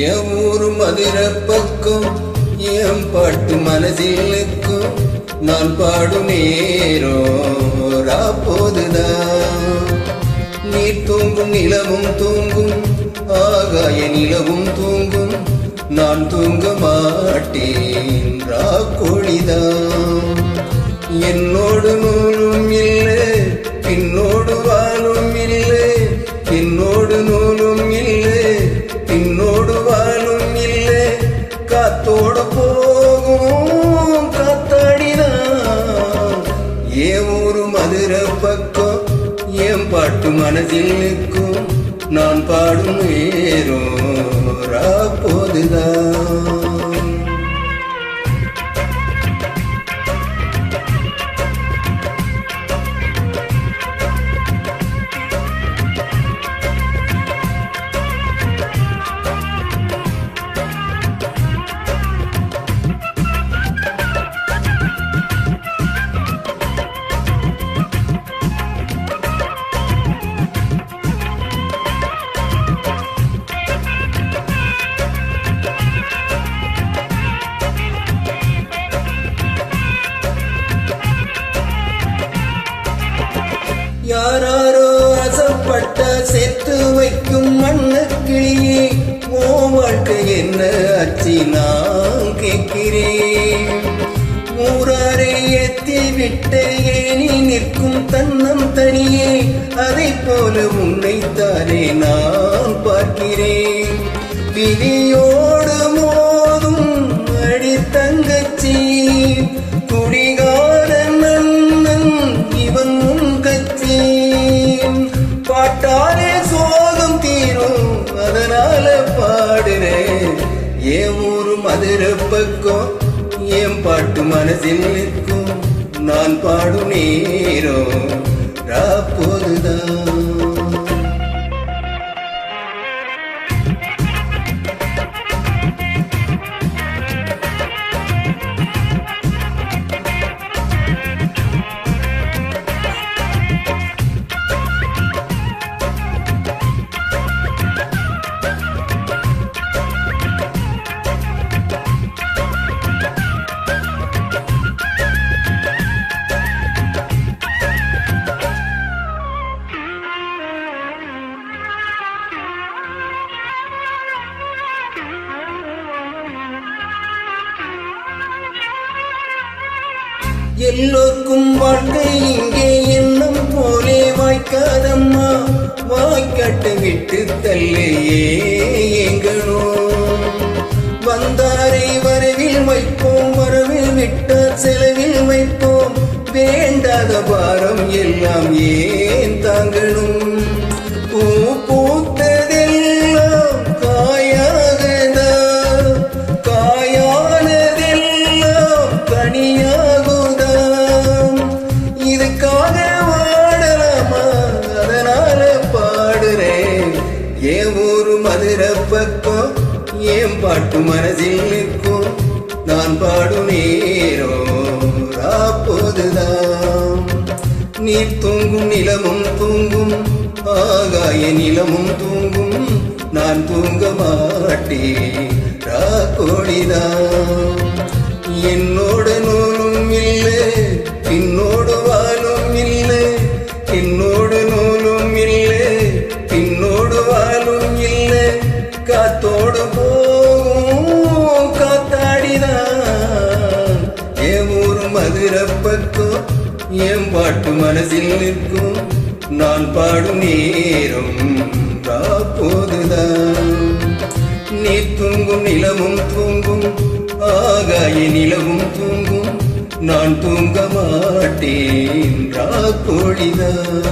என் ஊரு மதுரை பக்கம் என் பாட்டு மனதில் நிற்கும். நான் பாடும் நேரம் போதுதான். நீர் தூங்கும் நிலவும் தூங்கும், ஆகாய நிலவும் தூங்கும். நான் தூங்க மாட்டேன் ராக்கோழிதான். என்னோடு நூலும் இல்லை, பின்னோடு வாழும் இல்லை. என்னோடு நூலும் இல்லை, பின்னோடு வாழும் இல்லை. காத்தோடு போகும் காத்தாடிதான். என் ஊரு மதுரை பக்கம் என் பாட்டு மனதில் நிற்கும். நான் பாடும் நேரம் போதுதான். யாராரோ ஆசைப்பட்ட சேர்த்து வைக்கும் மண்ணு கிளியே, ஓ வாழ்க்கை என்ன அச்சி நான் கேட்கிறேன். ஊராரை ஏத்தி விட்ட ஏனி நிற்கும் தன்னம் தனியே, அதை போல உன்னைத்தானே நான் பார்க்கிறேன். விதியோடு மோதும் அடி தங்கச்சி, குடிகார நன்னன் இவன் உன் கட்சி. பாட்டாலே சோகம் தீரும், அதனால பாடுறேன். என் ஊரு மதுரை பக்கம் என் பாட்டு மனசில் நிற்கும். நான் பாடும் நேரம் போதுதான். எல்லோருக்கும் வாழ்க்கை இங்கே எண்ணம் போலே வாய்க்காதம்மா. வாய்க்காட்டை விட்டு தள்ளையே எங்கணும். வந்தாரை வரவில் வைப்போம், வரவில் விட்டார் செலவில் வைப்போம். வேண்டாத பாரம் எல்லாம் ஏன் தாங்கணும். பூ பூத்ததெல்லாம் காயாகதா, காயானதெல்லாம் கனியாகுதா. இதுக்காக வாடலாமா, அதனால பாடுறேன். என் ஊரு மதுரை பக்கம் என் பாட்டு மனதில் நிற்கும். நான் பாடும் நேரம் போதுதான். நீர் தூங்கும் நிலமும் தூங்கும், ஆகாய நிலமும் தூங்கும். நான் தூங்க மாட்டேன் ராக்கோழிதான். என்னோட நூலும் இல்லை, பின்னோடு வாழும் இல்லை. என்னோடு நூலும் இல்லை, பின்னோடு வாழும் இல்லை. காத்தோடு போகும் காத்தாடிதான். என் ஊரு மதுரை பக்கம் என் பாட்டு மனசில் நிற்கும். நான் பாடும் நேரம் போதுதான். நீர் தூங்கும் நிலமும் தூங்கும், ஆகாய நிலவும் தூங்கும். நான் தூங்க மாட்டேன் ராக்கோழிதான்.